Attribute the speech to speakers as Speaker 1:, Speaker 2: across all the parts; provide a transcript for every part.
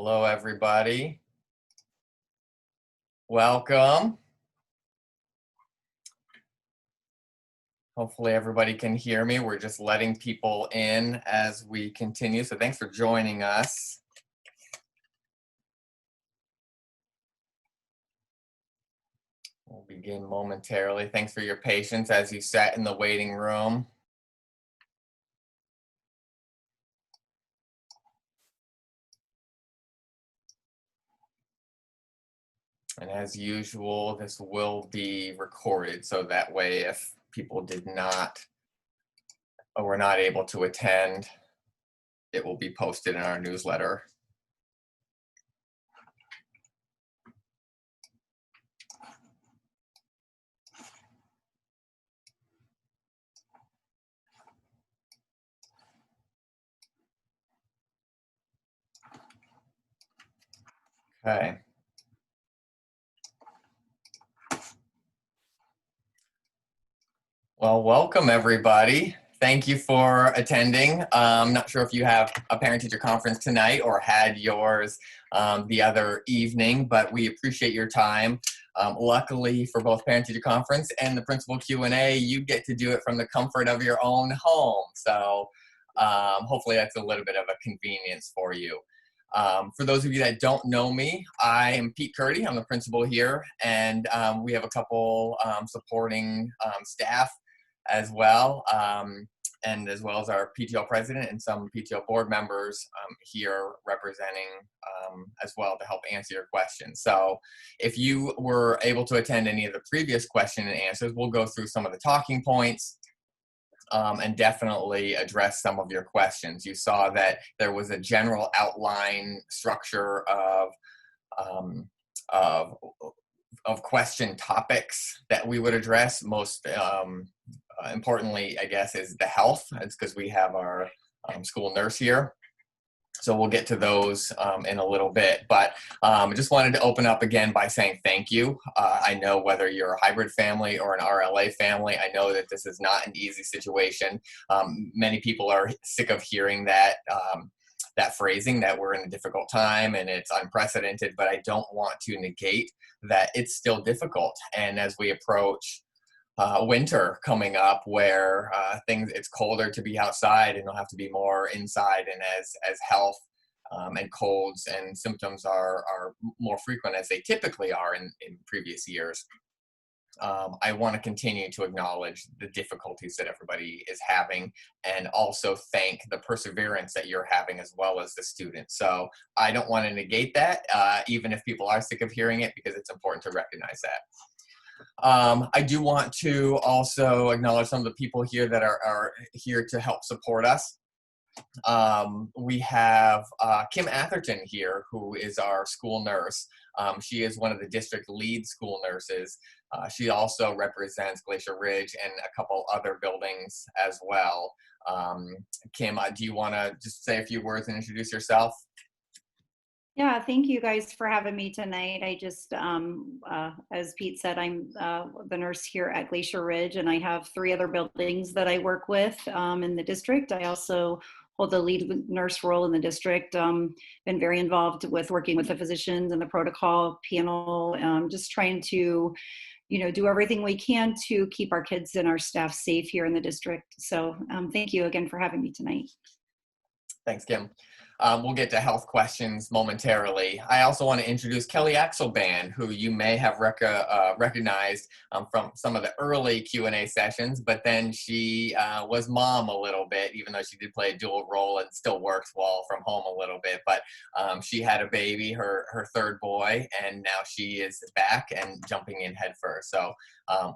Speaker 1: Hello, everybody. Welcome. Hopefully everybody can hear me. We're just letting people in as we continue. So thanks for joining us. We'll begin momentarily. Thanks for your patience as you sat in the waiting room. And as usual, this will be recorded. So that way, if people did not or were not able to attend, it will be posted in our newsletter. Okay. Well, welcome everybody. Thank you for attending. I'm not sure if you have a parent-teacher conference tonight or had yours the other evening, but we appreciate your time. Luckily for both parent-teacher conference and the principal Q&A, you get to do it from the comfort of your own home. So hopefully that's a little bit of a convenience for you. For those of you that don't know me, I am Pete Kurty. I'm the principal here, and we have a couple supporting staff as well, and as well as our PTO president and some PTO board members here representing as well to help answer your questions. So if you were able to attend any of the previous question and answers, we'll go through some of the talking points and definitely address some of your questions. You saw that there was a general outline structure of question topics that we would address. Most importantly, I guess, is the health. It's because we have our school nurse here. So we'll get to those in a little bit, but I just wanted to open up again by saying thank you. I know whether you're a hybrid family or an RLA family, I know that this is not an easy situation. Many people are sick of hearing that phrasing, that we're in a difficult time and it's unprecedented, but I don't want to negate that it's still difficult. And as we approach winter coming up, where it's colder to be outside and you'll have to be more inside, and as health and colds and symptoms are more frequent as they typically are in previous years, I want to continue to acknowledge the difficulties that everybody is having, and also thank the perseverance that you're having as well as the students. So I don't want to negate that, even if people are sick of hearing it, because it's important to recognize that. I do want to also acknowledge some of the people here that are here to help support us. We have Kim Atherton here, who is our school nurse. She is one of the district lead school nurses. She also represents Glacier Ridge and a couple other buildings as well. Kim, do you want to just say a few words and introduce yourself?
Speaker 2: Yeah, thank you guys for having me tonight. I just, as Pete said, I'm the nurse here at Glacier Ridge, and I have 3 other buildings that I work with in the district. I also hold the lead nurse role in the district. Been very involved with working with the physicians and the protocol panel, just trying to, do everything we can to keep our kids and our staff safe here in the district. So thank you again for having me tonight.
Speaker 1: Thanks, Kim. We'll get to health questions momentarily. I also want to introduce Kelly Axelband, who you may have recognized from some of the early Q&A sessions, but then she was mom a little bit, even though she did play a dual role and still works while from home a little bit. But she had a baby, her 3rd boy, and now she is back and jumping in head first. So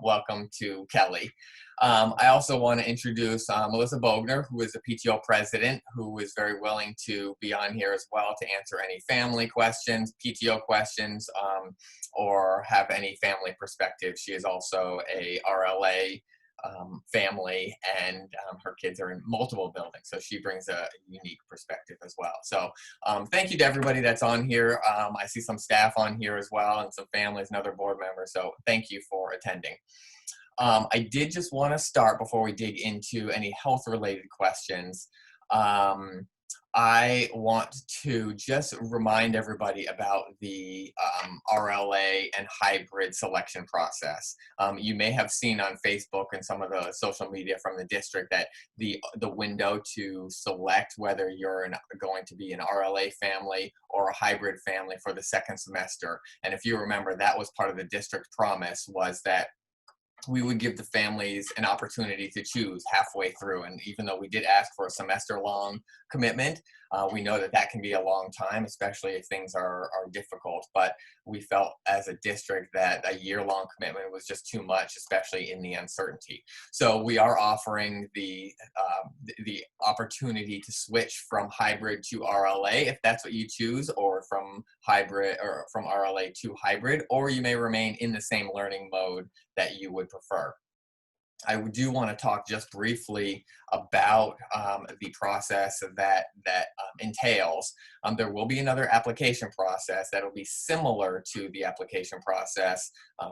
Speaker 1: welcome to Kelly. I also want to introduce Melissa Bogner, who is the PTO president, who is very willing to be on here as well to answer any family questions, PTO questions, or have any family perspective. She is also a RLA family, and her kids are in multiple buildings, so she brings a unique perspective as well. So thank you to everybody that's on here. I see some staff on here as well, and some families and other board members, so thank you for attending. I did just want to start, before we dig into any health-related questions, I want to just remind everybody about the RLA and hybrid selection process. You may have seen on Facebook and some of the social media from the district that the window to select whether you're going to be an RLA family or a hybrid family for the second semester. And if you remember, that was part of the district promise, was that we would give the families an opportunity to choose halfway through. And even though we did ask for a semester-long commitment, we know that that can be a long time, especially if things are difficult. But we felt as a district that a year-long commitment was just too much, especially in the uncertainty. So we are offering the opportunity to switch from hybrid to RLA if that's what you choose, or from hybrid or from RLA to hybrid, or you may remain in the same learning mode that you would prefer. I do want to talk just briefly about the process that entails. There will be another application process that will be similar to the application process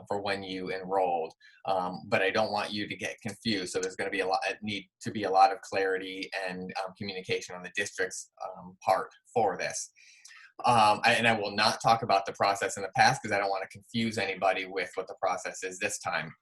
Speaker 1: for when you enrolled, but I don't want you to get confused. So there's going to be need to be a lot of clarity and communication on the district's part for this. And I will not talk about the process in the past because I don't want to confuse anybody with what the process is this time.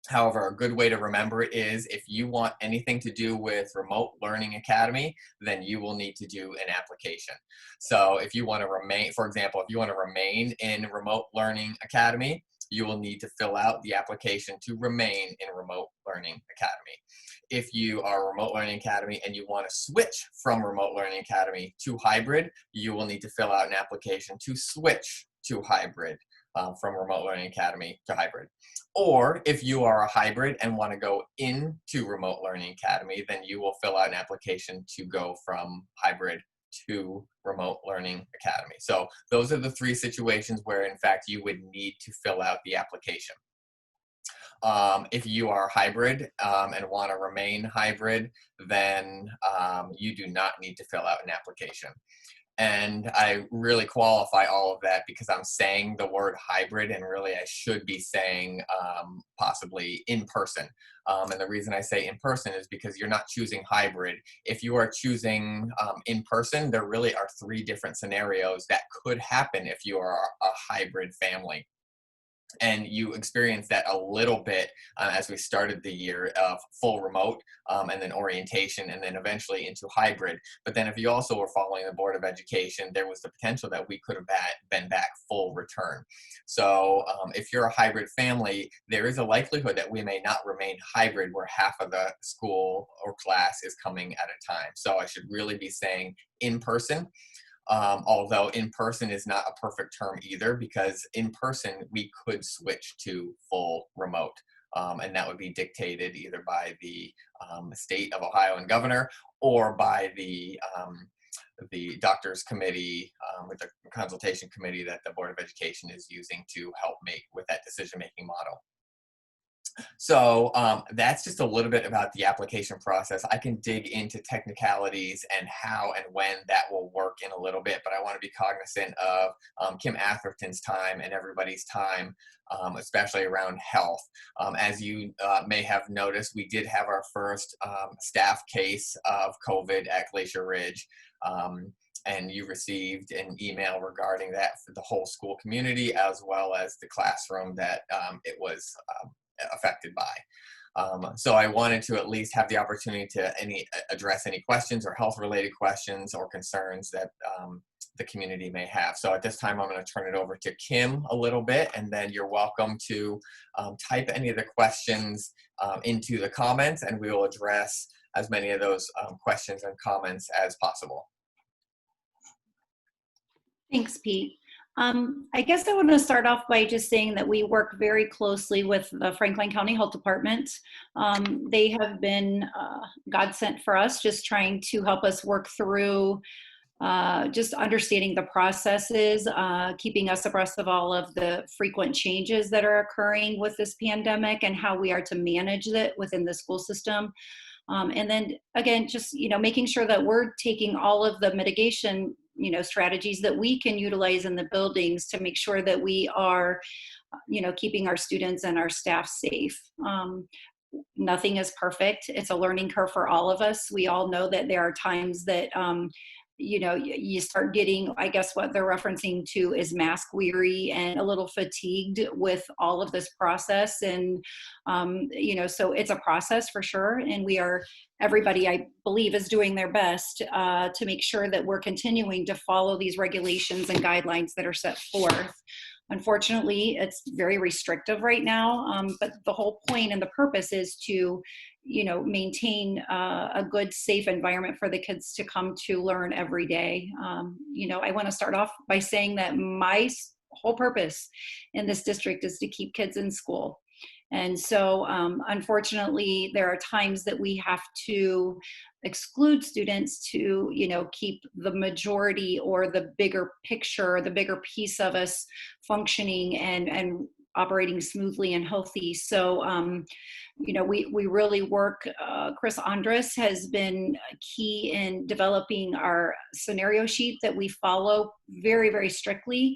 Speaker 1: However, a good way to remember it is if you want anything to do with Remote Learning Academy, then you will need to do an application. So if you want to remain, for example, if you want to remain in Remote Learning Academy, you will need to fill out the application to remain in Remote Learning Academy. If you are Remote Learning Academy and you want to switch from Remote Learning Academy to hybrid, you will need to fill out an application to switch to hybrid. From Remote Learning Academy to hybrid. Or if you are a hybrid and want to go into Remote Learning Academy, then you will fill out an application to go from hybrid to Remote Learning Academy. So those are the three situations where in fact you would need to fill out the application. If you are hybrid and want to remain hybrid, then you do not need to fill out an application. And I really qualify all of that because I'm saying the word hybrid, and really I should be saying possibly in person. And the reason I say in person is because you're not choosing hybrid. If you are choosing in person, there really are three different scenarios that could happen if you are a hybrid family. And you experienced that a little bit as we started the year of full remote and then orientation and then eventually into hybrid. But then if you also were following the Board of Education, there was the potential that we could have been back full return. So if you're a hybrid family, there is a likelihood that we may not remain hybrid where half of the school or class is coming at a time. So I should really be saying in person. Although in person is not a perfect term either, because in person we could switch to full remote. And that would be dictated either by the state of Ohio and governor or by the doctors committee with the consultation committee that the Board of Education is using to help make with that decision-making model. So that's just a little bit about the application process. I can dig into technicalities and how and when that will work in a little bit, but I want to be cognizant of Kim Atherton's time and everybody's time, especially around health. As you may have noticed, we did have our first staff case of COVID at Glacier Ridge. And you received an email regarding that for the whole school community, as well as the classroom that it was affected by. So I wanted to at least have the opportunity to address any questions or health related questions or concerns that the community may have. So at this time, I'm going to turn it over to Kim a little bit, and then you're welcome to type any of the questions into the comments, and we will address as many of those questions and comments as possible.
Speaker 2: Thanks, Pete. I guess I want to start off by just saying that we work very closely with the Franklin County Health Department. They have been God sent for us, just trying to help us work through just understanding the processes, keeping us abreast of all of the frequent changes that are occurring with this pandemic and how we are to manage it within the school system. And then again, just, making sure that we're taking all of the mitigation strategies that we can utilize in the buildings to make sure that we are, keeping our students and our staff safe. Nothing is perfect. It's a learning curve for all of us. We all know that there are times that, you start getting, I guess what they're referencing to is mask weary and a little fatigued with all of this process. And, so it's a process for sure. And everybody, I believe, is doing their best to make sure that we're continuing to follow these regulations and guidelines that are set forth. Unfortunately, it's very restrictive right now, but the whole point and the purpose is to maintain a good, safe environment for the kids to come to learn every day. I want to start off by saying that my whole purpose in this district is to keep kids in school. And so, unfortunately, there are times that we have to exclude students to, keep the majority or the bigger picture, the bigger piece of us functioning and operating smoothly and healthy. So, we really work, Chris Andres has been key in developing our scenario sheet that we follow very, very strictly.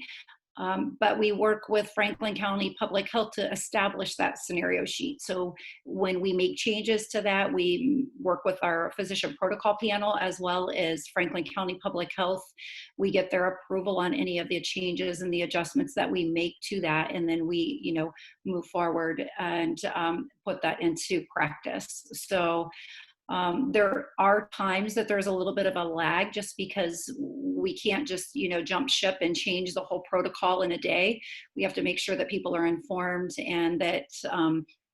Speaker 2: But we work with Franklin County Public Health to establish that scenario sheet. So when we make changes to that, we work with our physician protocol panel as well as Franklin County Public Health. We get their approval on any of the changes and the adjustments that we make to that. And then we, move forward and put that into practice. So there are times that there's a little bit of a lag just because we can't just, jump ship and change the whole protocol in a day. We have to make sure that people are informed and that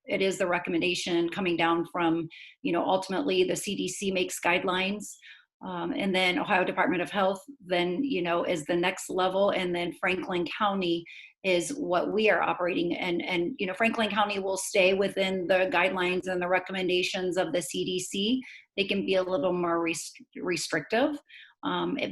Speaker 2: it is the recommendation coming down from, ultimately the CDC makes guidelines. And then Ohio Department of Health then, is the next level. And then Franklin County is what we are operating. And Franklin County will stay within the guidelines and the recommendations of the CDC. They can be a little more restrictive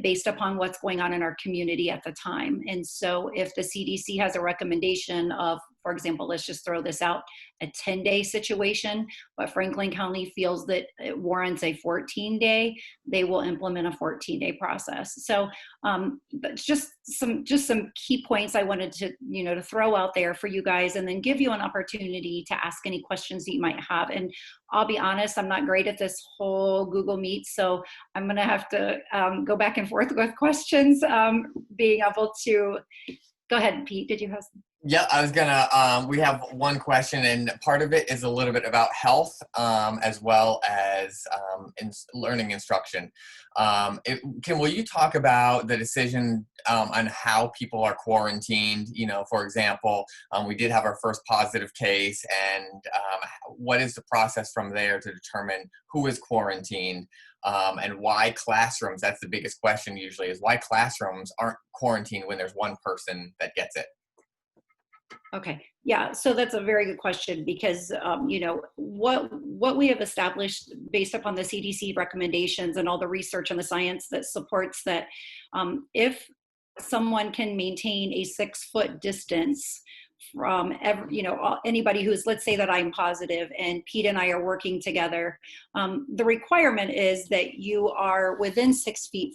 Speaker 2: based upon what's going on in our community at the time. And so if the CDC has a recommendation of, for example, let's just throw this out, a 10-day situation, but Franklin County feels that it warrants a 14-day, they will implement a 14-day process. So that's just some key points I wanted to, to throw out there for you guys, and then give you an opportunity to ask any questions that you might have. And I'll be honest, I'm not great at this whole Google Meet, so I'm going to have to go back and forth with questions, being able to, go ahead, Pete, did you have some?
Speaker 1: Yeah, I was gonna, we have one question, and part of it is a little bit about health, as well as learning instruction. Will you talk about the decision on how people are quarantined? For example, we did have our first positive case, and what is the process from there to determine who is quarantined? And why classrooms, that's the biggest question usually, is why classrooms aren't quarantined when there's one person that gets it.
Speaker 2: Okay, yeah, so that's a very good question because, what we have established based upon the CDC recommendations and all the research and the science that supports that, if someone can maintain a 6-foot distance from anybody who's, let's say that I'm positive and Pete and I are working together, the requirement is that you are within 6 feet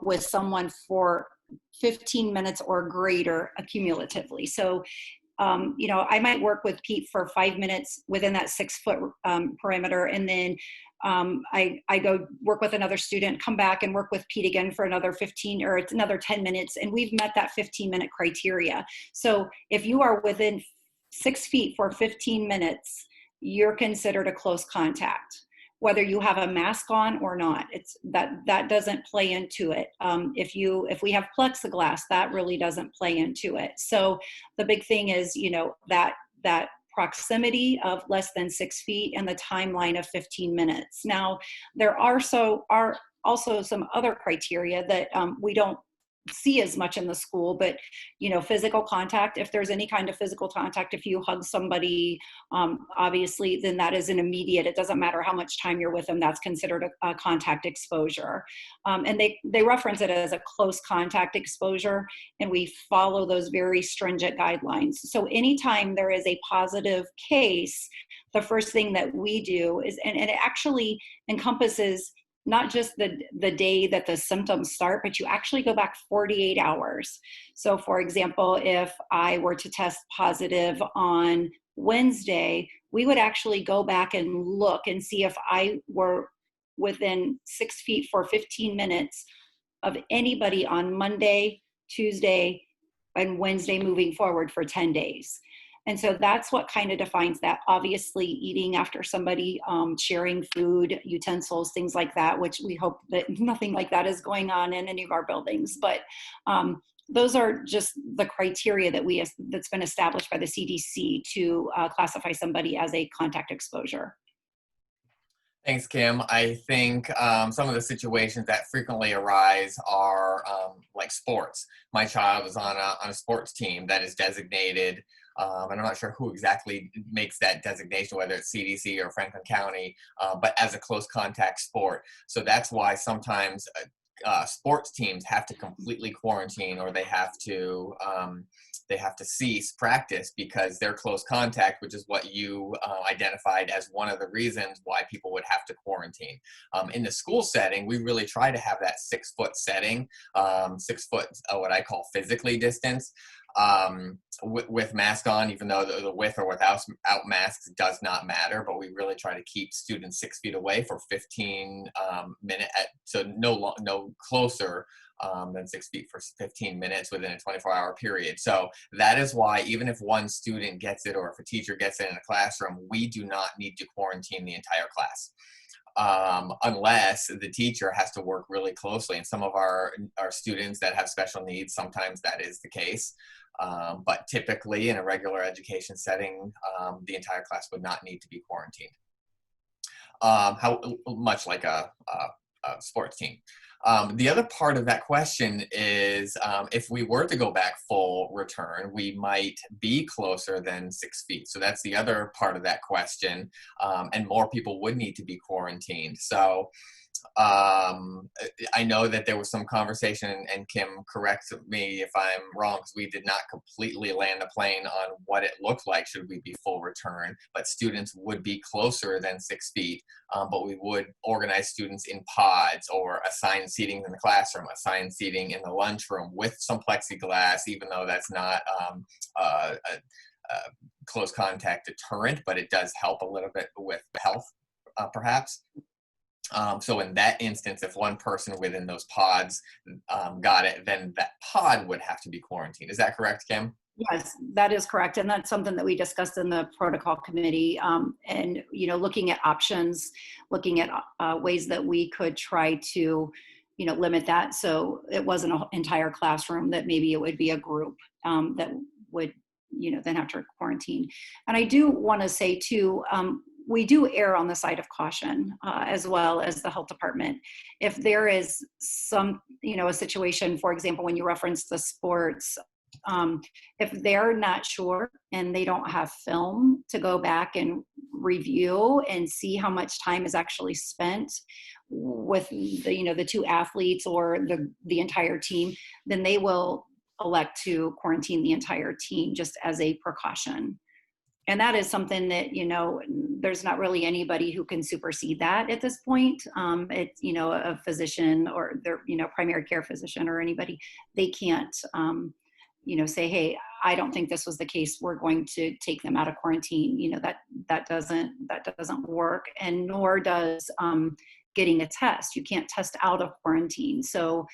Speaker 2: with someone for 15 minutes or greater accumulatively. So, I might work with Pete for 5 minutes within that 6-foot perimeter, and then I go work with another student, come back and work with Pete again for another 15 or it's another 10 minutes, and we've met that 15-minute criteria. So if you are within 6 feet for 15 minutes, you're considered a close contact, whether you have a mask on or not. It's that doesn't play into it. If we have plexiglass, that really doesn't play into it. So the big thing is, that proximity of less than 6 feet and the timeline of 15 minutes. Now, there are also some other criteria that we don't see as much in the school, but physical contact, if there's any kind of physical contact, if you hug somebody, obviously then that is an immediate, it doesn't matter how much time you're with them, that's considered a contact exposure. And they reference it as a close contact exposure, and we follow those very stringent guidelines. So anytime there is a positive case, the first thing that we do is, and it actually encompasses not just the day that the symptoms start, but you actually go back 48 hours. So for example, if I were to test positive on Wednesday, we would actually go back and look and see if I were within 6 feet for 15 minutes of anybody on Monday, Tuesday, and Wednesday moving forward for 10 days. And so that's what kind of defines that. Obviously, eating after somebody, sharing food, utensils, things like that, which we hope that nothing like that is going on in any of our buildings. But those are just the criteria that's been established by the CDC to classify somebody as a contact exposure.
Speaker 1: Thanks, Kim. I think some of the situations that frequently arise are like sports. My child is on a sports team that is designated, and I'm not sure who exactly makes that designation, whether it's CDC or Franklin County, but as a close contact sport. So that's why sometimes sports teams have to completely quarantine, or they have to cease practice because they're close contact, which is what you identified as one of the reasons why people would have to quarantine. In the school setting, we really try to have that 6 foot setting, 6 foot, what I call physically distance, with mask on, even though the with or without masks does not matter, but we really try to keep students 6 feet away for 15 minutes, so no closer than 6 feet for 15 minutes within a 24-hour period. So that is why even if one student gets it or if a teacher gets it in a classroom, we do not need to quarantine the entire class. Unless the teacher has to work really closely. And some of our students that have special needs, sometimes that is the case. But typically in a regular education setting, the entire class would not need to be quarantined. How much like a sports team. The other part of that question is if we were to go back full return, we might be closer than 6 feet. So that's the other part of that question, and more people would need to be quarantined. So I know that there was some conversation, and Kim, correct me if I'm wrong, because we did not completely land a plane on what it looked like should we be full return, but students would be closer than 6 feet, but we would organize students in pods or assign seating in the classroom, assign seating in the lunchroom with some plexiglass, even though that's not a close contact deterrent, but it does help a little bit with health, perhaps. So in that instance, if one person within those pods got it, then that pod would have to be quarantined. Is that correct, Kim?
Speaker 2: Yes, that is correct. And that's something that we discussed in the protocol committee, and, looking at options, looking at ways that we could try to, limit that. So it wasn't an entire classroom, that maybe it would be a group that would, then have to quarantine. And I do want to say too, we do err on the side of caution, as well as the health department. If there is some, a situation, for example, when you reference the sports, if they're not sure and they don't have film to go back and review and see how much time is actually spent with the two athletes or the entire team, then they will elect to quarantine the entire team just as a precaution. And that is something that, there's not really anybody who can supersede that at this point. It's, a physician or their, primary care physician or anybody, they can't, say, hey, I don't think this was the case, we're going to take them out of quarantine. That doesn't work. And nor does getting a test. You can't test out of quarantine. So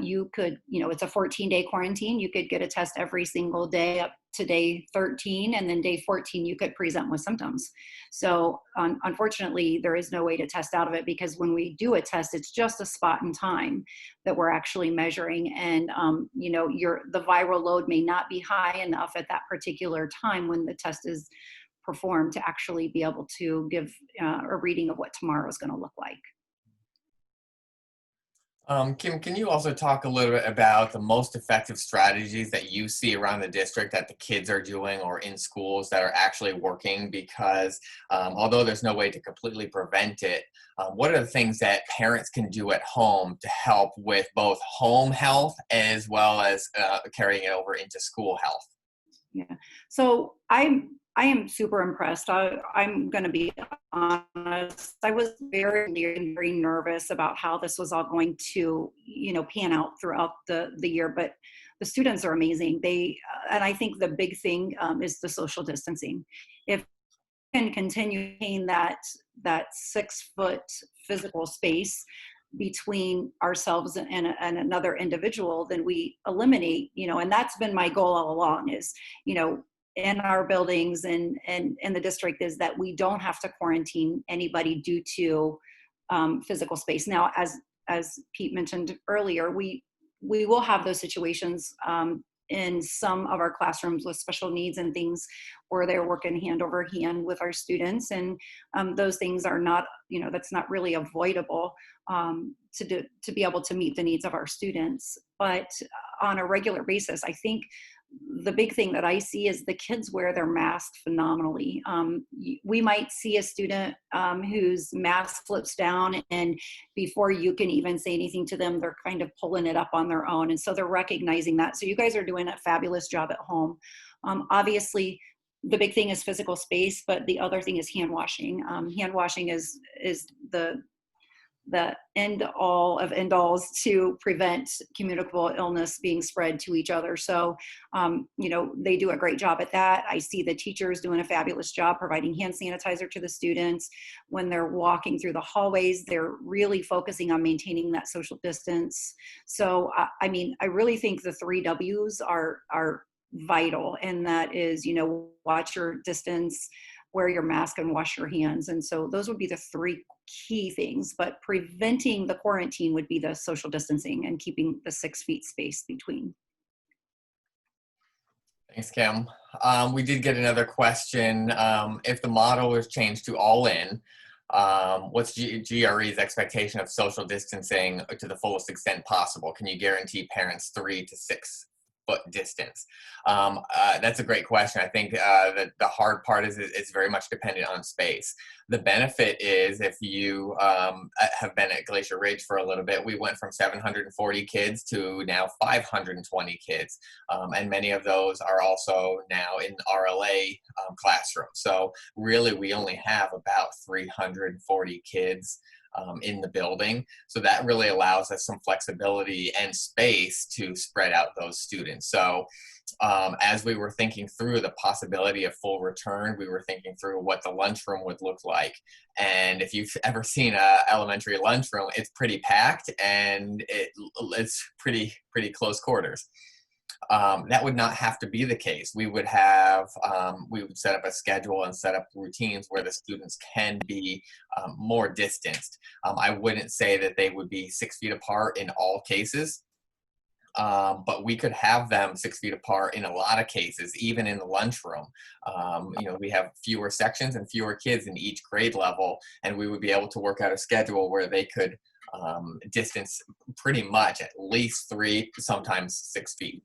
Speaker 2: you could, it's a 14-day quarantine. You could get a test every single day up to day 13, and then day 14, you could present with symptoms. So unfortunately, there is no way to test out of it, because when we do a test, it's just a spot in time that we're actually measuring. And, the viral load may not be high enough at that particular time when the test is performed to actually be able to give a reading of what tomorrow is going to look like.
Speaker 1: Kim, can you also talk a little bit about the most effective strategies that you see around the district that the kids are doing or in schools that are actually working? Because although there's no way to completely prevent it, what are the things that parents can do at home to help with both home health as well as carrying it over into school health?
Speaker 2: Yeah. So I am super impressed. I'm going to be honest. I was very nervous about how this was all going to, pan out throughout the year. But the students are amazing. And I think the big thing is the social distancing. If we can continue in that 6 foot physical space, between ourselves and another individual, then we eliminate, and that's been my goal all along is, in our buildings and in the district, is that we don't have to quarantine anybody due to physical space. Now, as Pete mentioned earlier, we will have those situations in some of our classrooms with special needs and things where they're working hand over hand with our students. And those things are not, that's not really avoidable to be able to meet the needs of our students. But on a regular basis, I think the big thing that I see is the kids wear their mask phenomenally. We might see a student whose mask slips down, and before you can even say anything to them, they're kind of pulling it up on their own. And so they're recognizing that. So you guys are doing a fabulous job at home. Obviously, the big thing is physical space, but the other thing is hand washing. Hand washing is the end all of end alls to prevent communicable illness being spread to each other. So, they do a great job at that. I see the teachers doing a fabulous job providing hand sanitizer to the students. When they're walking through the hallways, they're really focusing on maintaining that social distance. So, I really think the 3 W's are vital. And that is, watch your distance, wear your mask, and wash your hands. And so those would be the 3 key things, but preventing the quarantine would be the social distancing and keeping the 6 feet space between.
Speaker 1: Thanks, Kim. We did get another question. If the model was changed to all in, what's GRE's expectation of social distancing to the fullest extent possible? Can you guarantee parents 3 to 6 foot distance? That's a great question. I think that the hard part is it's very much dependent on space. The benefit is if you have been at Glacier Ridge for a little bit, we went from 740 kids to now 520 kids. And many of those are also now in RLA classrooms. So really we only have about 340 kids in the building. So that really allows us some flexibility and space to spread out those students. So as we were thinking through the possibility of full return, we were thinking through what the lunchroom would look like. And if you've ever seen an elementary lunchroom, it's pretty packed and it's pretty close quarters. That would not have to be the case. We would set up a schedule and set up routines where the students can be more distanced. I wouldn't say that they would be 6 feet apart in all cases, but we could have them 6 feet apart in a lot of cases, even in the lunchroom. We have fewer sections and fewer kids in each grade level, and we would be able to work out a schedule where they could distance pretty much at least 3, sometimes 6 feet.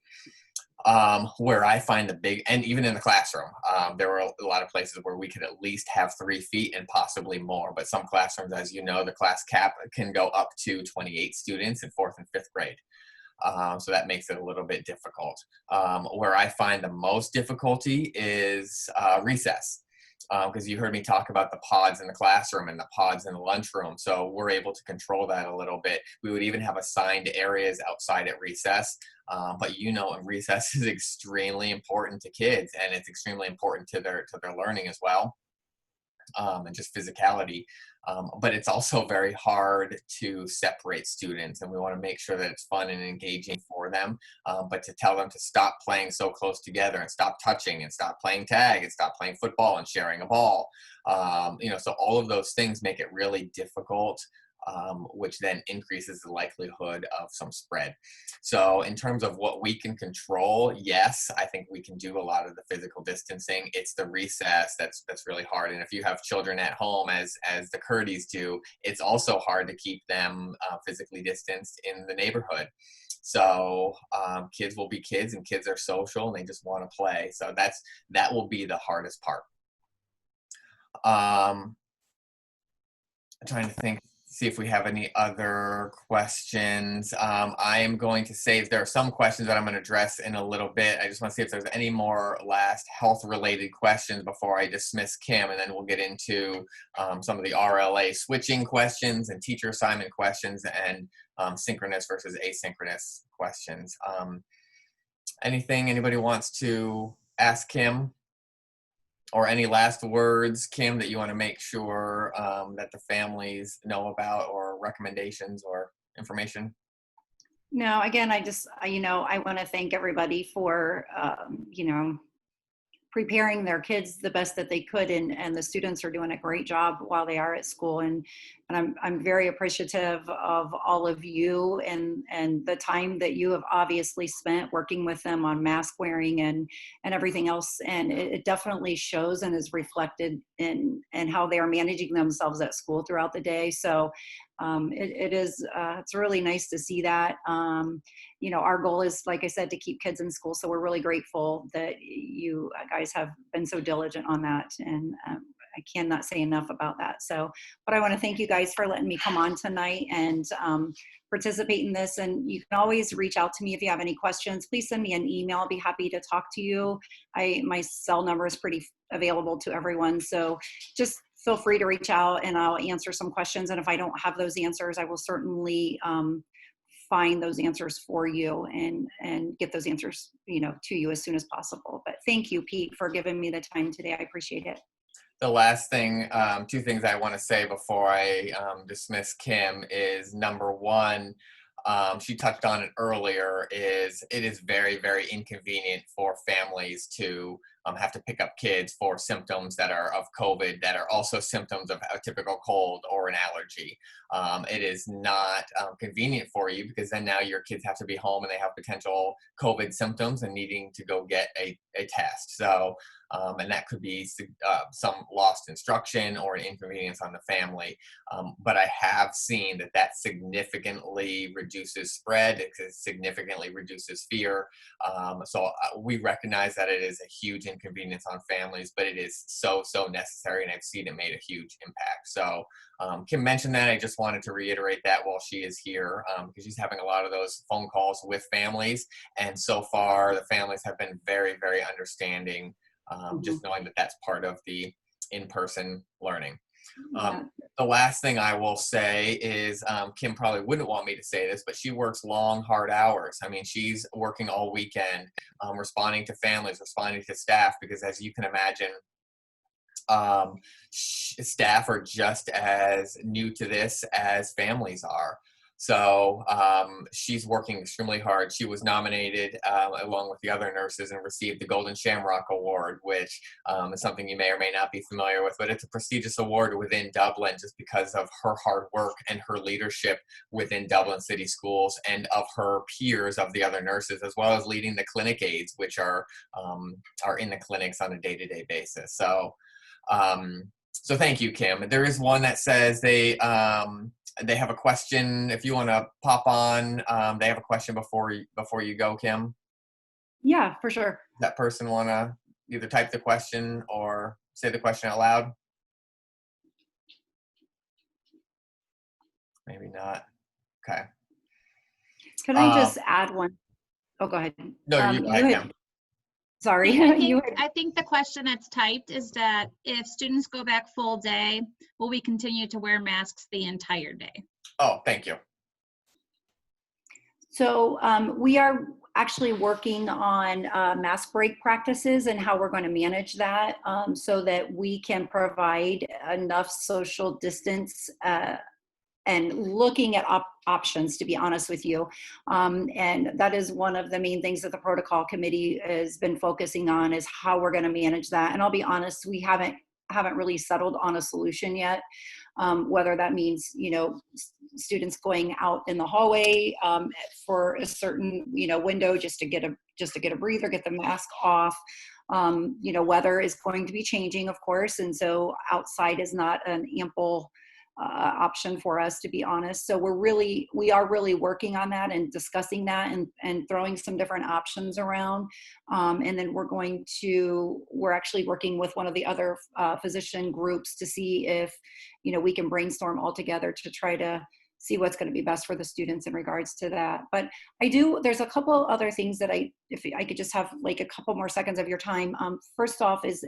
Speaker 1: Where I find and even in the classroom, there were a lot of places where we could at least have 3 feet and possibly more, but some classrooms, as you know, the class cap can go up to 28 students in 4th and 5th grade. So that makes it a little bit difficult. Where I find the most difficulty is recess. Because you heard me talk about the pods in the classroom and the pods in the lunchroom. So we're able to control that a little bit. We would even have assigned areas outside at recess. But recess is extremely important to kids, and it's extremely important to their learning as well. And just physicality. But it's also very hard to separate students, and we want to make sure that it's fun and engaging for them. But to tell them to stop playing so close together and stop touching and stop playing tag and stop playing football and sharing a ball. So all of those things make it really difficult, which then increases the likelihood of some spread. So in terms of what we can control, yes, I think we can do a lot of the physical distancing. It's the recess that's really hard. And if you have children at home, as the Kurtys do, it's also hard to keep them physically distanced in the neighborhood. So kids will be kids, and kids are social and they just want to play. So that will be the hardest part. I'm trying to think, see if we have any other questions. I am going to save, there are some questions that I'm going to address in a little bit. I just want to see if there's any more last health related questions before I dismiss Kim, and then we'll get into some of the RLA switching questions and teacher assignment questions and synchronous versus asynchronous questions. Anything anybody wants to ask Kim? Or any last words, Kim, that you want to make sure that the families know about or recommendations or information?
Speaker 2: No, again, I want to thank everybody for, preparing their kids the best that they could, and the students are doing a great job while they are at school, and I'm very appreciative of all of you and the time that you have obviously spent working with them on mask wearing and everything else, and it definitely shows and is reflected in how they are managing themselves at school throughout the day. So it's really nice to see that. Our goal is, like I said, to keep kids in school. So we're really grateful that you guys have been so diligent on that. And I cannot say enough about that. So, but I want to thank you guys for letting me come on tonight and participate in this. And you can always reach out to me if you have any questions. Please send me an email. I'll be happy to talk to you. My cell number is pretty available to everyone. So just feel free to reach out and I'll answer some questions. And if I don't have those answers, I will certainly find those answers for you and get those answers, to you as soon as possible. But thank you, Pete, for giving me the time today. I appreciate it.
Speaker 1: The last thing, two things I want to say before I dismiss Kim is, number one, she touched on it earlier, is it is very, very inconvenient for families to have to pick up kids for symptoms that are of COVID that are also symptoms of a typical cold or an allergy. It is not convenient for you, because then now your kids have to be home and they have potential COVID symptoms and needing to go get a test. So, and that could be some lost instruction or an inconvenience on the family. But I have seen that significantly reduces spread. It significantly reduces fear. So we recognize that it is a huge inconvenience on families, but it is so necessary, and I've seen it made a huge impact. So Kim mentioned that. I just wanted to reiterate that while she is here, because she's having a lot of those phone calls with families, and so far the families have been very, very understanding. Just knowing that that's part of the in-person learning. The last thing I will say is, Kim probably wouldn't want me to say this, but she works long, hard hours. I mean, she's working all weekend, responding to families, responding to staff, because as you can imagine, staff are just as new to this as families are. So she's working extremely hard. She was nominated along with the other nurses and received the Golden Shamrock Award, which is something you may or may not be familiar with, but it's a prestigious award within Dublin just because of her hard work and her leadership within Dublin City Schools and of her peers, of the other nurses, as well as leading the clinic aides, which are in the clinics on a day-to-day basis. So thank you, Kim. There is one that says they have a question. If you want to pop on, they have a question before you go, Kim.
Speaker 2: Yeah, for sure.
Speaker 1: That person want to either type the question or say the question out loud? Maybe not. Okay.
Speaker 2: Can I just add one? Oh, go ahead.
Speaker 1: No, you go ahead, Kim.
Speaker 2: Sorry.
Speaker 3: I think the question that's typed is that if students go back full day, will we continue to wear masks the entire day?
Speaker 1: Oh, thank you.
Speaker 2: So we are actually working on mask break practices and how we're going to manage that so that we can provide enough social distance and looking at options, to be honest with you. And that is one of the main things that the protocol committee has been focusing on, is how we're gonna manage that. And I'll be honest, we haven't really settled on a solution yet, whether that means, students going out in the hallway for a certain, window just to get a breather, get the mask off. Weather is going to be changing, of course, and so outside is not an ample option for us, to be honest. So we are really working on that and discussing that and throwing some different options around. And then we're actually working with one of the other physician groups to see if, we can brainstorm all together to try to see what's going to be best for the students in regards to that. But there's a couple other things that if I could just have like a couple more seconds of your time. First off is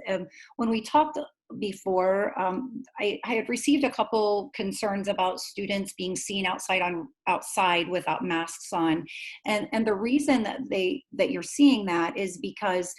Speaker 2: when we talked before, I had received a couple concerns about students being seen outside without masks on. And the reason that you're seeing that is because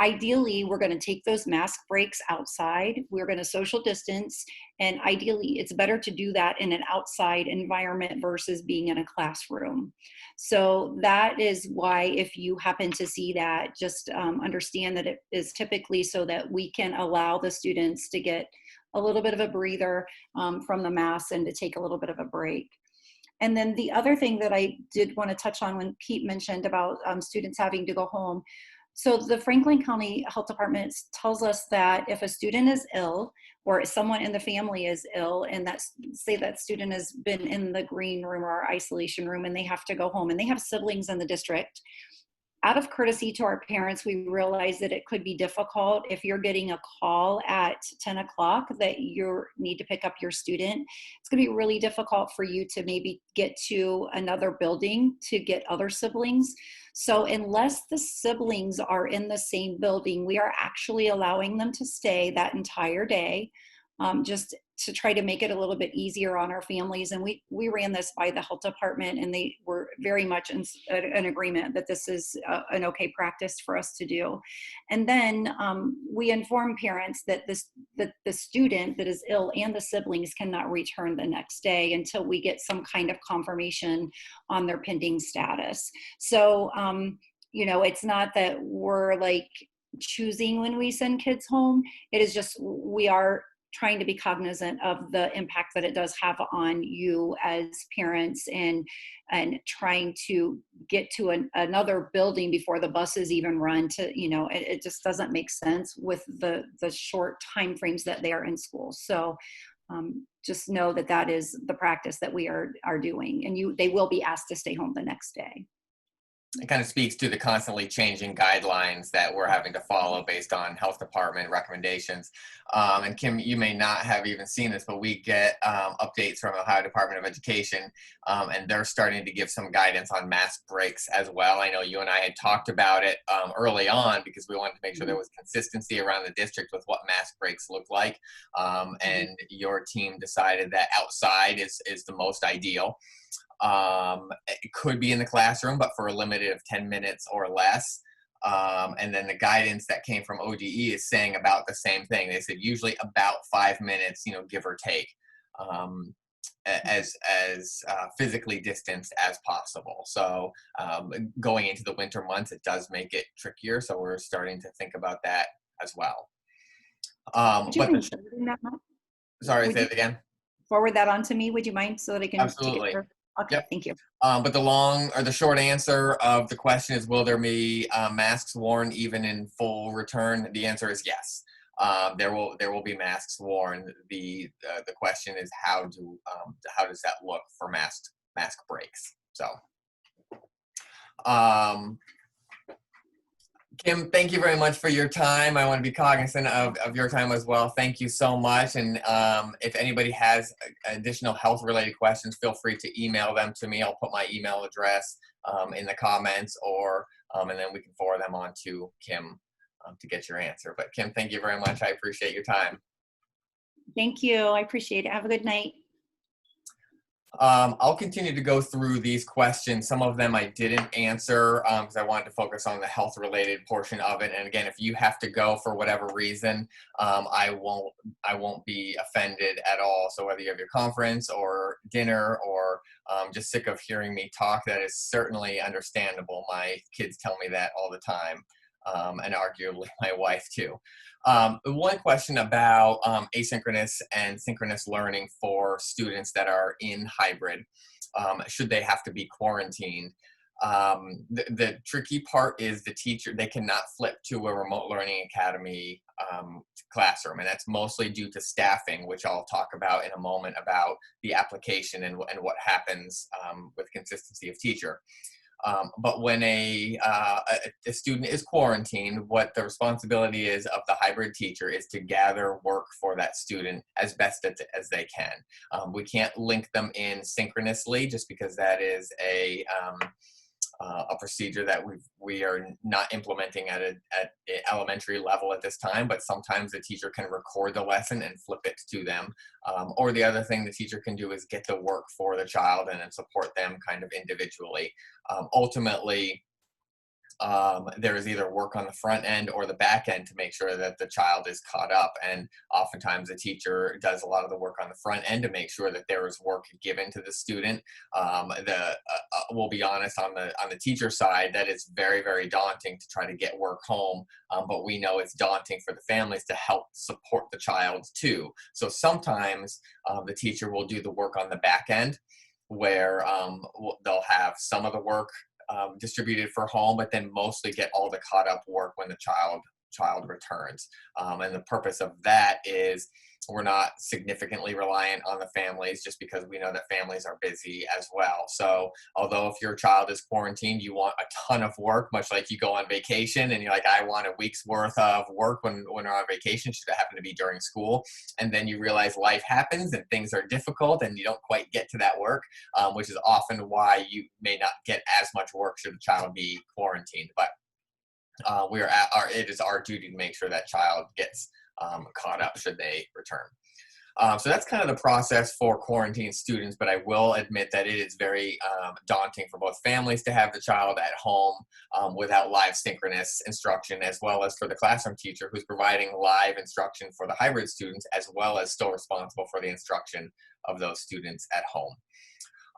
Speaker 2: ideally, we're going to take those mask breaks outside. We're going to social distance. And ideally, it's better to do that in an outside environment versus being in a classroom. So that is why, if you happen to see that, just understand that it is typically so that we can allow the students to get a little bit of a breather from the mask and to take a little bit of a break. And then the other thing that I did want to touch on when Pete mentioned about students having to go home. So the Franklin County Health Department tells us that if a student is ill or someone in the family is ill, and say that student has been in the green room or isolation room and they have to go home and they have siblings in the district, out of courtesy to our parents, we realize that it could be difficult if you're getting a call at 10 o'clock that you need to pick up your student. It's going to be really difficult for you to maybe get to another building to get other siblings. So unless the siblings are in the same building, we are actually allowing them to stay that entire day, just to try to make it a little bit easier on our families. And we ran this by the health department, and they were very much in agreement that this is an okay practice for us to do. And then we inform parents that the student that is ill and the siblings cannot return the next day until we get some kind of confirmation on their pending status. So, it's not that we're like choosing when we send kids home. It is just, we are trying to be cognizant of the impact that it does have on you as parents, and trying to get to another building before the buses even run to, it just doesn't make sense with the short time frames that they are in school. So just know that is the practice that we are doing, and they will be asked to stay home the next day.
Speaker 1: It kind of speaks to the constantly changing guidelines that we're having to follow based on health department recommendations. And Kim, you may not have even seen this, but we get updates from Ohio Department of Education, and they're starting to give some guidance on mask breaks as well. I know you and I had talked about it early on because we wanted to make sure there was consistency around the district with what mask breaks look like. And your team decided that outside is the most ideal. It could be in the classroom, but for a limited of 10 minutes or less. And then the guidance that came from ODE is saying about the same thing. They said usually about 5 minutes, give or take, as physically distanced as possible. So going into the winter months, it does make it trickier. So we're starting to think about that as well. Sorry, say it again.
Speaker 2: Forward that on to me, would you mind, so that I can
Speaker 1: Absolutely.
Speaker 2: take it? Okay, yep. Thank you.
Speaker 1: But the short answer of the question is, will there be masks worn even in full return? The answer is yes. There will be masks worn. The question is how does that look for mask breaks? So, Kim, thank you very much for your time. I want to be cognizant of your time as well. Thank you so much. And if anybody has additional health-related questions, feel free to email them to me. I'll put my email address in the comments, and then we can forward them on to Kim to get your answer. But Kim, thank you very much. I appreciate your time.
Speaker 2: Thank you. I appreciate it. Have a good night.
Speaker 1: I'll continue to go through these questions. Some of them I didn't answer because I wanted to focus on the health-related portion of it. And again, if you have to go for whatever reason, I won't be offended at all. So whether you have your conference or dinner or just sick of hearing me talk, that is certainly understandable. My kids tell me that all the time, and arguably my wife too. One question about asynchronous and synchronous learning for students that are in hybrid. Should they have to be quarantined? The tricky part is the teacher, they cannot flip to a remote learning academy classroom, and that's mostly due to staffing, which I'll talk about in a moment about the application and what happens with consistency of teacher. But when a student is quarantined, what the responsibility is of the hybrid teacher is to gather work for that student as best as they can. We can't link them in synchronously just because that is a procedure that we are not implementing at an elementary level at this time, but sometimes the teacher can record the lesson and flip it to them. Or the other thing the teacher can do is get the work for the child and then support them kind of individually. Ultimately, there is either work on the front end or the back end to make sure that the child is caught up. And oftentimes the teacher does a lot of the work on the front end to make sure that there is work given to the student. We'll be honest, on the teacher side, that is very, very daunting to try to get work home. But we know it's daunting for the families to help support the child too. So sometimes the teacher will do the work on the back end, where they'll have some of the work distributed for home, but then mostly get all the caught up work when the child returns. And the purpose of that is we're not significantly reliant on the families, just because we know that families are busy as well. So although if your child is quarantined, you want a ton of work, much like you go on vacation and you're like, I want a week's worth of work when we're on vacation, should it happen to be during school. And then you realize life happens and things are difficult and you don't quite get to that work, which is often why you may not get as much work should the child be quarantined. But it is our duty to make sure that child gets caught up should they return. So that's kind of the process for quarantine students, but I will admit that it is very daunting for both families to have the child at home without live synchronous instruction, as well as for the classroom teacher who's providing live instruction for the hybrid students, as well as still responsible for the instruction of those students at home.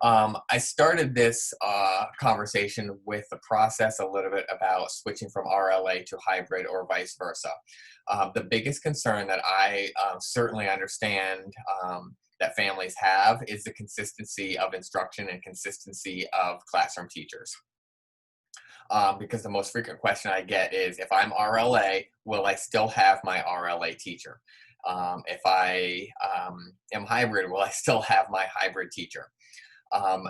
Speaker 1: I started this conversation with the process a little bit about switching from RLA to hybrid or vice versa. The biggest concern that I certainly understand that families have is the consistency of instruction and consistency of classroom teachers. Because the most frequent question I get is, if I'm RLA, will I still have my RLA teacher? If I am hybrid, will I still have my hybrid teacher? I'm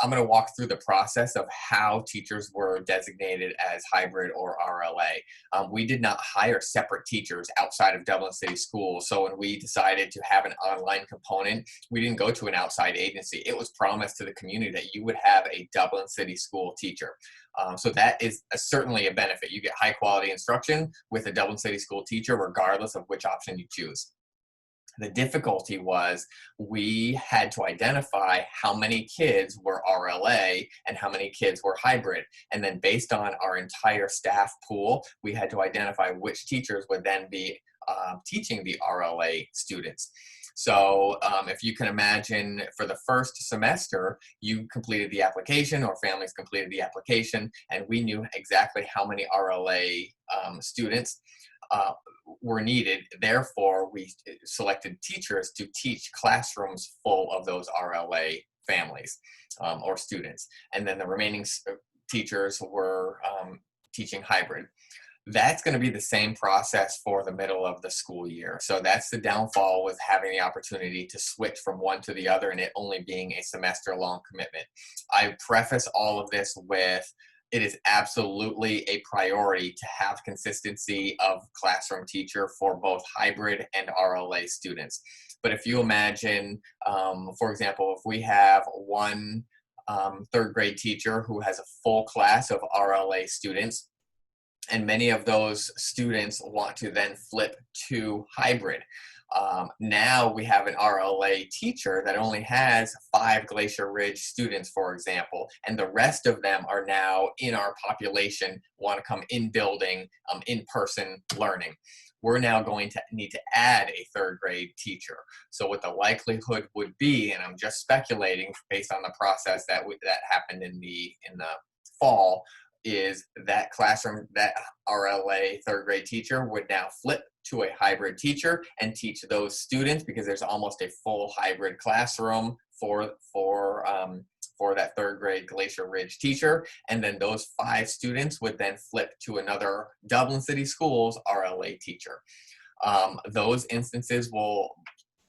Speaker 1: going to walk through the process of how teachers were designated as hybrid or RLA. We did not hire separate teachers outside of Dublin City Schools. So when we decided to have an online component, we didn't go to an outside agency. It was promised to the community that you would have a Dublin City School teacher. So that is certainly a benefit. You get high quality instruction with a Dublin City School teacher, regardless of which option you choose. The difficulty was we had to identify how many kids were RLA and how many kids were hybrid. And then based on our entire staff pool, we had to identify which teachers would then be teaching the RLA students. So if you can imagine, for the first semester, you completed the application, or families completed the application, and we knew exactly how many RLA students were needed. Therefore, we selected teachers to teach classrooms full of those RLA families or students. And then the remaining teachers were teaching hybrid. That's going to be the same process for the middle of the school year. So that's the downfall with having the opportunity to switch from one to the other and it only being a semester-long commitment. I preface all of this with, it is absolutely a priority to have consistency of classroom teacher for both hybrid and RLA students. But if you imagine, for example, if we have one third grade teacher who has a full class of RLA students, and many of those students want to then flip to hybrid. Now we have an RLA teacher that only has 5 Glacier Ridge students, for example, and the rest of them are now in our population, want to come in building, in-person learning. We're now going to need to add a third grade teacher. So what the likelihood would be, and I'm just speculating based on the process that happened in the fall, is that classroom, that RLA third grade teacher would now flip to a hybrid teacher and teach those students, because there's almost a full hybrid classroom for that third grade Glacier Ridge teacher. And then those 5 students would then flip to another Dublin City Schools RLA teacher. Those instances will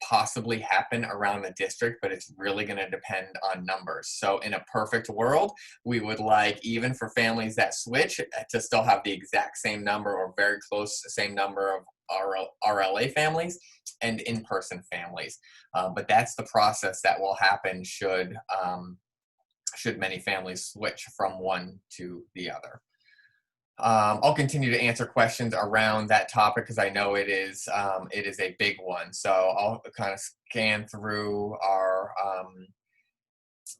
Speaker 1: possibly happen around the district, but it's really going to depend on numbers. So in a perfect world, we would like, even for families that switch, to still have the exact same number or very close to the same number of RLA families and in-person families. But that's the process that will happen should many families switch from one to the other. I'll continue to answer questions around that topic because I know it is a big one. So I'll kind of scan through our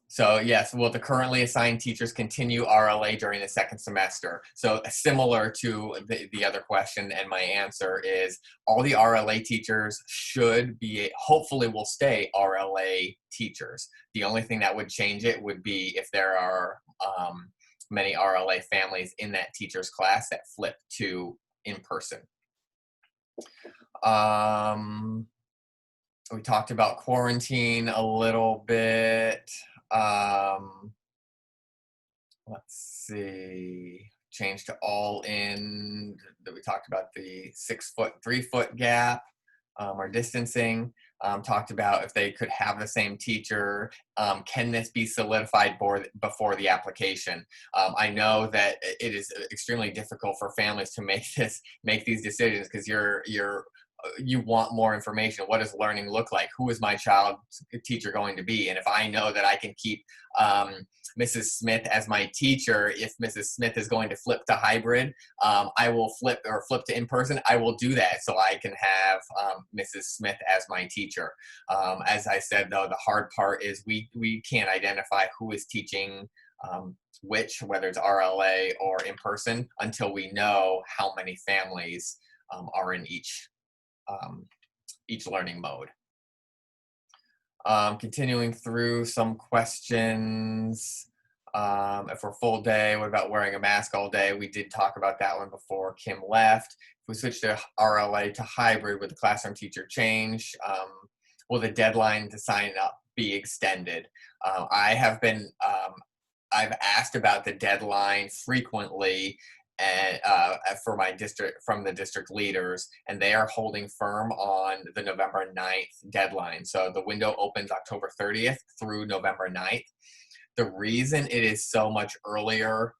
Speaker 1: So yes, will the currently assigned teachers continue RLA during the second semester? So similar to the other question, and my answer is all the RLA teachers should be, hopefully will stay RLA teachers. The only thing that would change it would be if there are many RLA families in that teacher's class that flip to in-person. We talked about quarantine a little bit. Let's see, change to all in, that we talked about the 6 foot, 3 foot gap, or distancing. Talked about if they could have the same teacher, can this be solidified before the application? I know that it is extremely difficult for families to make these decisions, because you want more information. What does learning look like? Who is my child's teacher going to be? And if I know that I can keep Mrs. Smith as my teacher, if Mrs. Smith is going to flip to hybrid, I will flip to in-person. I will do that so I can have Mrs. Smith as my teacher. As I said, though, the hard part is we can't identify who is teaching which, whether it's RLA or in-person, until we know how many families are in each learning mode. Continuing through some questions. If we're full day, what about wearing a mask all day? We did talk about that one before Kim left. If we switch to RLA to hybrid, would the classroom teacher change? Will the deadline to sign up be extended? I've asked about the deadline frequently, and from the district leaders, and they are holding firm on the November 9th deadline. So the window opens October 30th through November 9th. The reason it is so much earlier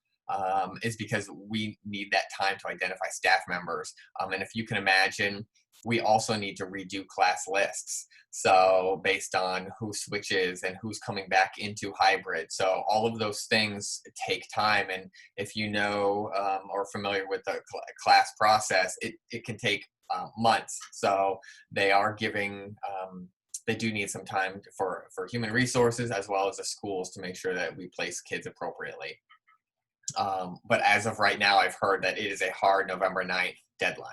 Speaker 1: is because we need that time to identify staff members. And if you can imagine, we also need to redo class lists. So based on who switches and who's coming back into hybrid. So all of those things take time. And if you know or familiar with the class process, it can take months. So they are giving, they do need some time for human resources as well as the schools to make sure that we place kids appropriately. But as of right now, I've heard that it is a hard November 9th deadline.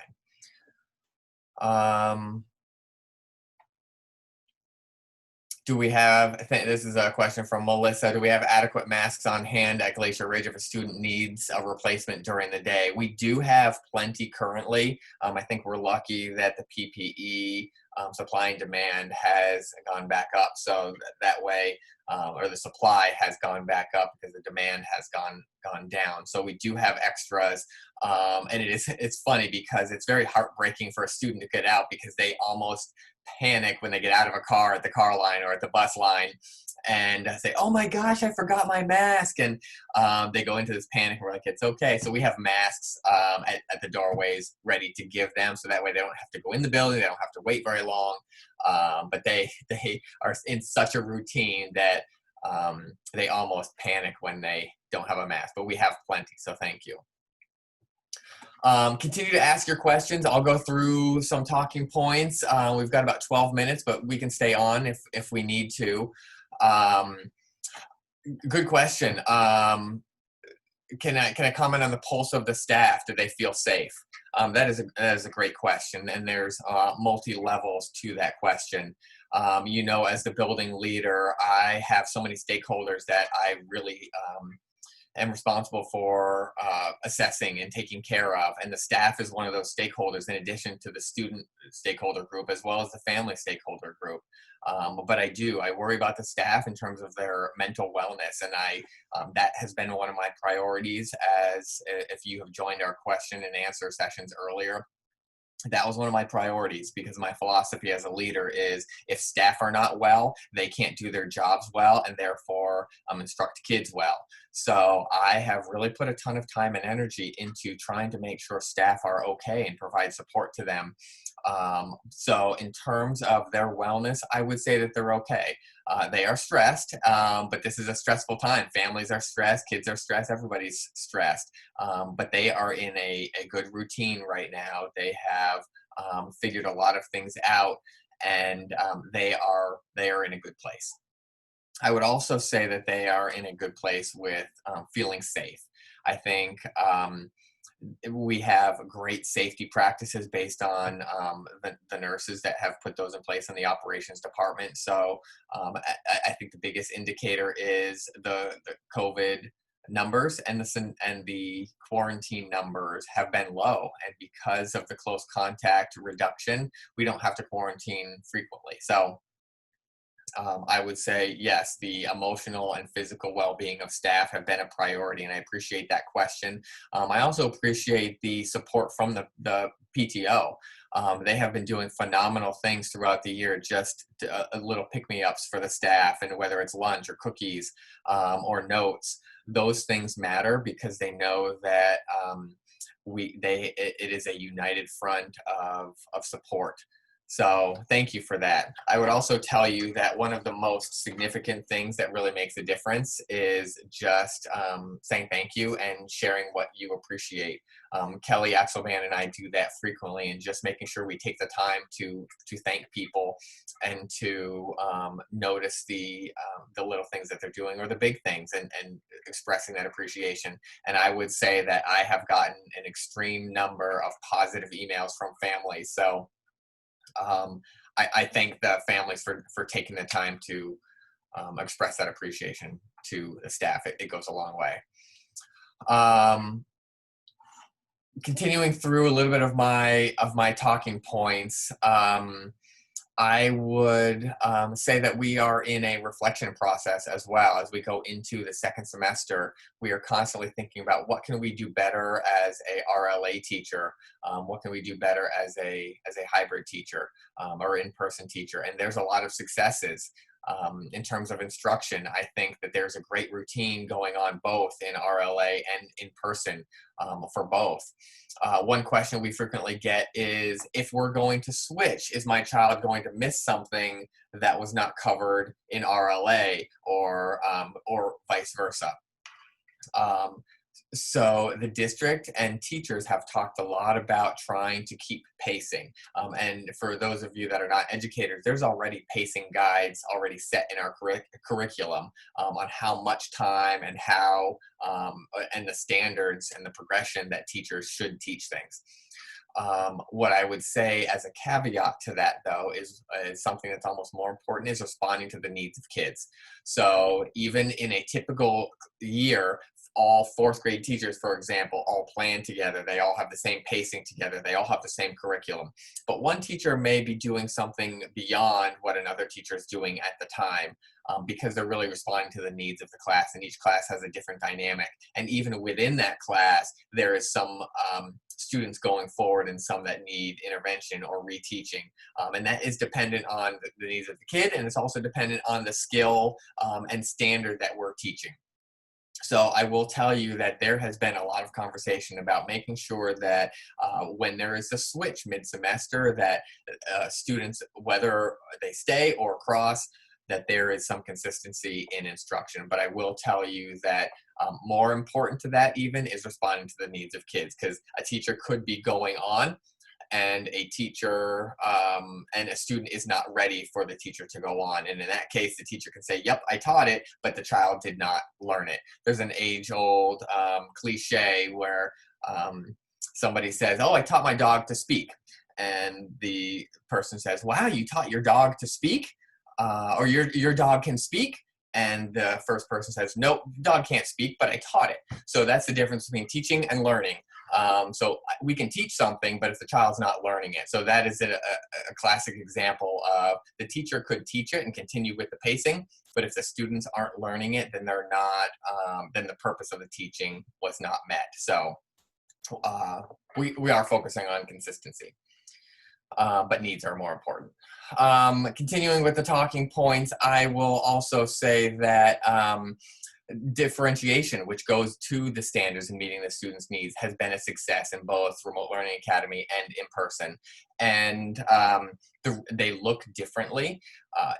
Speaker 1: Do we have, I think this is a question from Melissa, do we have adequate masks on hand at Glacier Ridge if a student needs a replacement during the day? We do have plenty currently. I think we're lucky that the PPE supply and demand has gone back up. So that way, or the supply has gone back up because the demand has gone down. So we do have extras. And it's funny because it's very heartbreaking for a student to get out, because they almost panic when they get out of a car at the car line or at the bus line and say, oh my gosh, I forgot my mask. And they go into this panic. We're like, it's okay. So we have masks at the doorways ready to give them. So that way they don't have to go in the building. They don't have to wait very long. But they are in such a routine that they almost panic when they don't have a mask, but we have plenty. So thank you. Continue to ask your questions. I'll go through some talking points. We've got about 12 minutes, but we can stay on if we need to. Good question. Can I comment on the pulse of the staff? Do they feel safe? That is a great question, and there's multi-levels to that question. As the building leader, I have so many stakeholders that I really am responsible for assessing and taking care of. And the staff is one of those stakeholders in addition to the student stakeholder group as well as the family stakeholder group. But I worry about the staff in terms of their mental wellness. And that has been one of my priorities, as if you have joined our question and answer sessions earlier. That was one of my priorities, because my philosophy as a leader is if staff are not well, they can't do their jobs well, and therefore instruct kids well. So I have really put a ton of time and energy into trying to make sure staff are okay and provide support to them. So in terms of their wellness, I would say that they're okay. They are stressed, but this is a stressful time. Families are stressed, kids are stressed, everybody's stressed. But they are in a good routine right now. They have figured a lot of things out, and they are in a good place. I would also say that they are in a good place with feeling safe. I think we have great safety practices based on the nurses that have put those in place in the operations department. So I think the biggest indicator is the COVID numbers, and the quarantine numbers have been low. And because of the close contact reduction, we don't have to quarantine frequently. So I would say, yes, the emotional and physical well-being of staff have been a priority, and I appreciate that question. I also appreciate the support from the PTO. They have been doing phenomenal things throughout the year, just a little pick-me-ups for the staff, and whether it's lunch or cookies or notes, those things matter because they know that it is a united front of support. So thank you for that. I would also tell you that one of the most significant things that really makes a difference is just saying thank you and sharing what you appreciate. Kelly Axelband and I do that frequently, and just making sure we take the time to thank people and to notice the little things that they're doing or the big things, and expressing that appreciation. And I would say that I have gotten an extreme number of positive emails from families. So I thank the families for taking the time to express that appreciation to the staff. It goes a long way. Continuing through a little bit of my talking points, I would say that we are in a reflection process as well. As we go into the second semester, we are constantly thinking about what can we do better as a RLA teacher, what can we do better as a hybrid teacher or in-person teacher. And there's a lot of successes in terms of instruction. I think that there's a great routine going on both in RLA and in person for both. One question we frequently get is, if we're going to switch, is my child going to miss something that was not covered in RLA, or vice versa? So the district and teachers have talked a lot about trying to keep pacing. And for those of you that are not educators, there's already pacing guides already set in our curriculum on how much time and how and the standards and the progression that teachers should teach things. What I would say as a caveat to that, though, is something that's almost more important, is responding to the needs of kids. So even in a typical year, all fourth grade teachers, for example, all plan together. They all have the same pacing together. They all have the same curriculum. But one teacher may be doing something beyond what another teacher is doing at the time, because they're really responding to the needs of the class, and each class has a different dynamic. And even within that class, there is some students going forward and some that need intervention or reteaching. And that is dependent on the needs of the kid, and it's also dependent on the skill and standard that we're teaching. So I will tell you that there has been a lot of conversation about making sure that when there is a switch mid-semester, that students, whether they stay or cross, that there is some consistency in instruction. But I will tell you that more important to that even is responding to the needs of kids, because a teacher could be going on and a teacher and a student is not ready for the teacher to go on. And in that case, the teacher can say, yep, I taught it, but the child did not learn it. There's an age-old cliche where somebody says, oh, I taught my dog to speak. And the person says, wow, you taught your dog to speak? Or your dog can speak? And the first person says, nope, dog can't speak, but I taught it. So that's the difference between teaching and learning. So we can teach something, but if the child's not learning it. So that is a classic example of the teacher could teach it and continue with the pacing, but if the students aren't learning it, then they're not, then the purpose of the teaching was not met. So we are focusing on consistency, but needs are more important. Continuing with the talking points, I will also say that differentiation, which goes to the standards and meeting the students' needs, has been a success in both Remote Learning Academy and in person. And they look differently.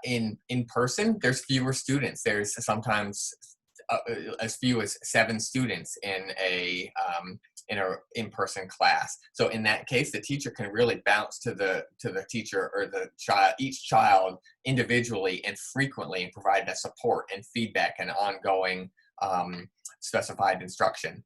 Speaker 1: In person, there's fewer students. There's sometimes as few as 7 students in a in-person class. So in that case, the teacher can really bounce to the teacher or the child, each child individually and frequently, and provide that support and feedback and ongoing specified instruction.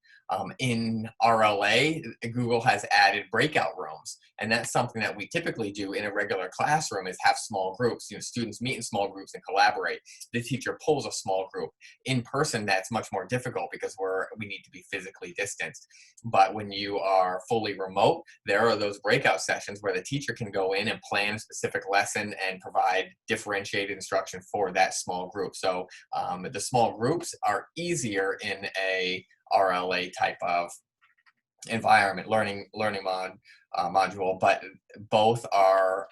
Speaker 1: In RLA, Google has added breakout rooms, and that's something that we typically do in a regular classroom, is have small groups. Students meet in small groups and collaborate. The teacher pulls a small group. In person, that's much more difficult because we need to be physically distanced. But when you are fully remote, there are those breakout sessions where the teacher can go in and plan a specific lesson and provide differentiated instruction for that small group. So the small groups are easier in a RLA type of environment, learning module, but both are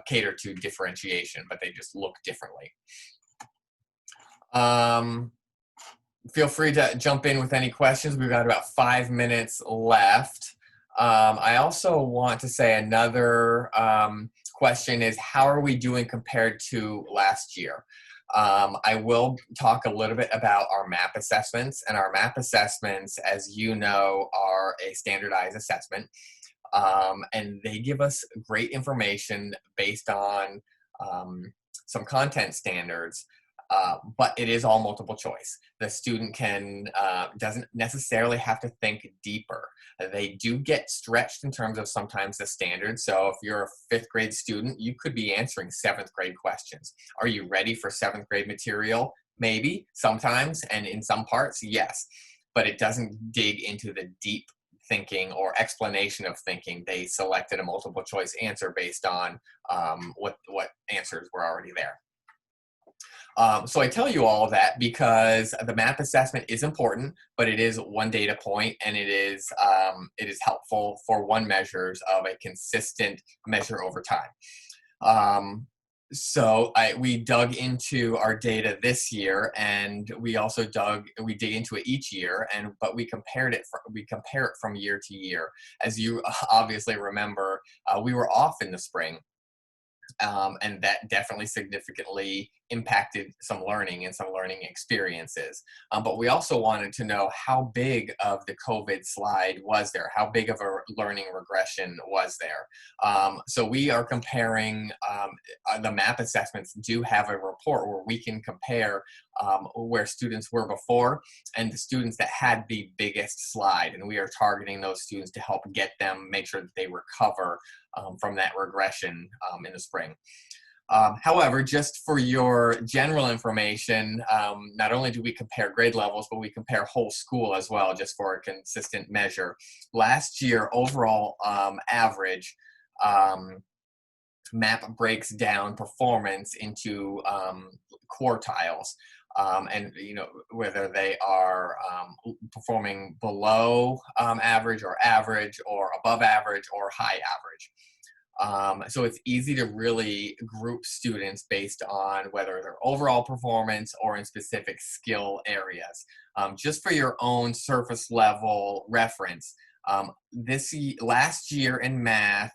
Speaker 1: catered to differentiation, but they just look differently. Feel free to jump in with any questions. We've got about 5 minutes left. I also want to say another question is, how are we doing compared to last year? I will talk a little bit about our MAP assessments, and our MAP assessments, as you know, are a standardized assessment, and they give us great information based on some content standards, but it is all multiple choice. The student doesn't necessarily have to think deeper. They do get stretched in terms of sometimes the standards. So if you're a 5th grade student, you could be answering 7th grade questions. Are you ready for 7th grade material? Maybe, sometimes, and in some parts, yes. But it doesn't dig into the deep thinking or explanation of thinking. They selected a multiple choice answer based on what answers were already there. So I tell you all of that because the MAP assessment is important, but it is one data point, and it is helpful for one measures of a consistent measure over time. So we dug into our data this year, and we also dig into it each year, but we compare it from year to year. As you obviously remember, we were off in the spring. And that definitely significantly impacted some learning and some learning experiences. But we also wanted to know how big of the COVID slide was there, how big of a learning regression was there. So we are comparing, the MAP assessments do have a report where we can compare where students were before and the students that had the biggest slide. And we are targeting those students to help get them, make sure that they recover from that regression in the spring. However, just for your general information, not only do we compare grade levels, but we compare whole school as well, just for a consistent measure. Last year, overall average, MAP breaks down performance into quartiles. And whether they are performing below average or above average or high average. So it's easy to really group students based on whether their overall performance or in specific skill areas. Just for your own surface level reference, last year in math,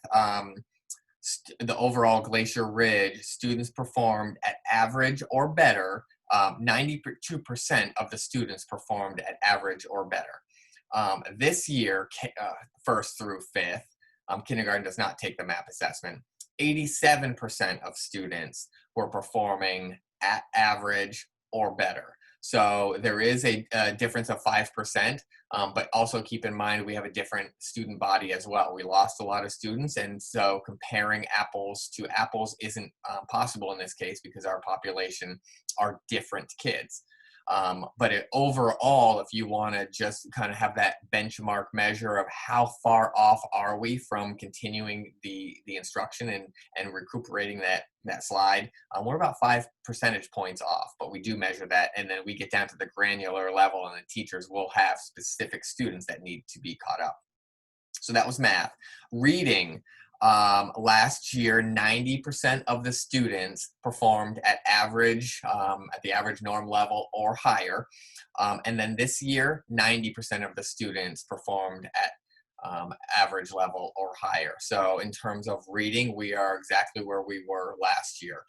Speaker 1: the overall Glacier Ridge students performed at average or better. 92% of the students performed at average or better. This year, 1st through 5th, kindergarten does not take the MAP assessment. 87% of students were performing at average or better. So there is a difference of 5%, but also keep in mind we have a different student body as well. We lost a lot of students, and so comparing apples to apples isn't possible in this case because our population are different kids. But overall, if you want to just kind of have that benchmark measure of how far off are we from continuing the instruction and recuperating that slide, we're about 5 percentage points off, but we do measure that, and then we get down to the granular level, and the teachers will have specific students that need to be caught up. So that was math. Reading. Last year, 90% of the students performed at average, at the average norm level or higher. And then this year, 90% of the students performed at average level or higher. So in terms of reading, we are exactly where we were last year.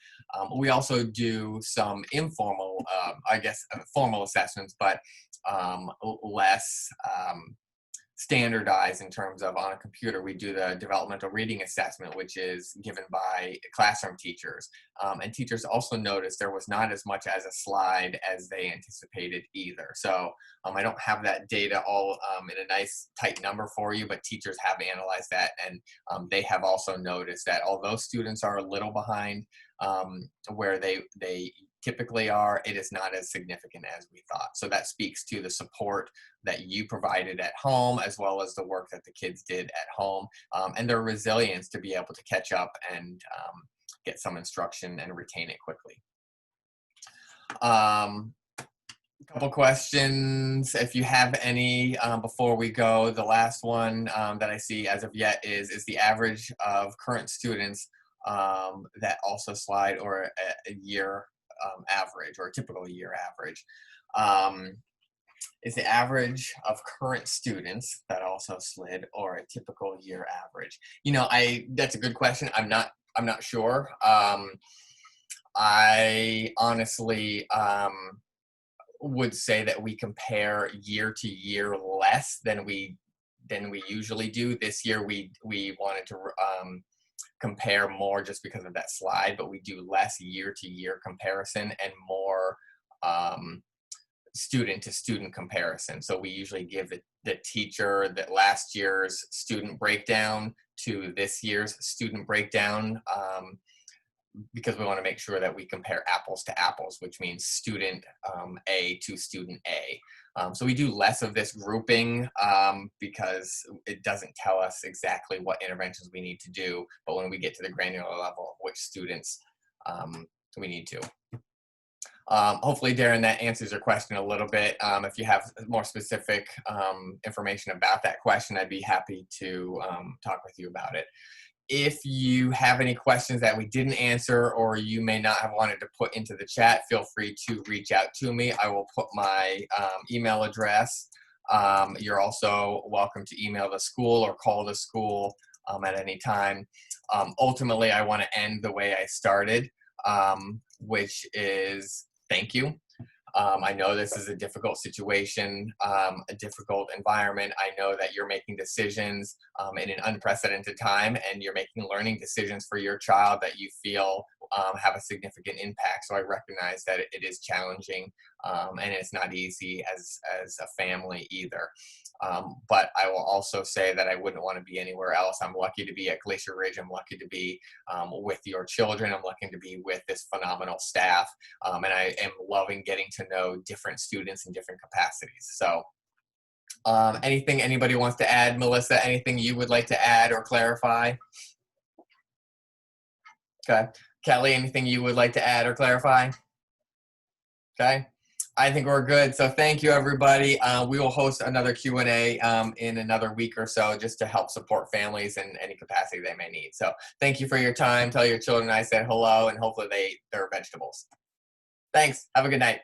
Speaker 1: We also do some informal, formal assessments, but less standardized in terms of on a computer. We do the developmental reading assessment, which is given by classroom teachers. And teachers also noticed there was not as much as a slide as they anticipated either. So I don't have that data all in a nice tight number for you, but teachers have analyzed that, and they have also noticed that although students are a little behind where they typically are, it is not as significant as we thought. So that speaks to the support that you provided at home, as well as the work that the kids did at home, and their resilience to be able to catch up and get some instruction and retain it quickly. Couple questions, if you have any, before we go. The last one that I see as of yet is the average of current students that also slide, or a year average, or a typical year average. Is the average of current students that also slid, or a typical year average? That's a good question. I'm not sure. I honestly would say that we compare year to year less than we usually do. This year we wanted to compare more just because of that slide, but we do less year to year comparison and more student to student comparison. So we usually give the teacher that last year's student breakdown to this year's student breakdown, because we want to make sure that we compare apples to apples, which means student A to student A. So we do less of this grouping because it doesn't tell us exactly what interventions we need to do, but when we get to the granular level, which students we need to. Hopefully, Darren, that answers your question a little bit. If you have more specific information about that question, I'd be happy to talk with you about it. If you have any questions that we didn't answer, or you may not have wanted to put into the chat, feel free to reach out to me. I will put my email address. You're also welcome to email the school or call the school at any time. Ultimately, I want to end the way I started, which is thank you. I know this is a difficult situation, a difficult environment. I know that you're making decisions in an unprecedented time, and you're making learning decisions for your child that you feel have a significant impact. So I recognize that it is challenging, and it's not easy as a family either. But I will also say that I wouldn't want to be anywhere else. I'm lucky to be at Glacier Ridge. I'm lucky to be with your children. I'm lucky to be with this phenomenal staff. And I am loving getting to know different students in different capacities. So anything anybody wants to add? Melissa, anything you would like to add or clarify? Okay. Kelly, anything you would like to add or clarify? Okay. I think we're good. So thank you, everybody. We will host another Q&A in another week or so, just to help support families in any capacity they may need. So thank you for your time. Tell your children I said hello, and hopefully they're vegetables. Thanks. Have a good night.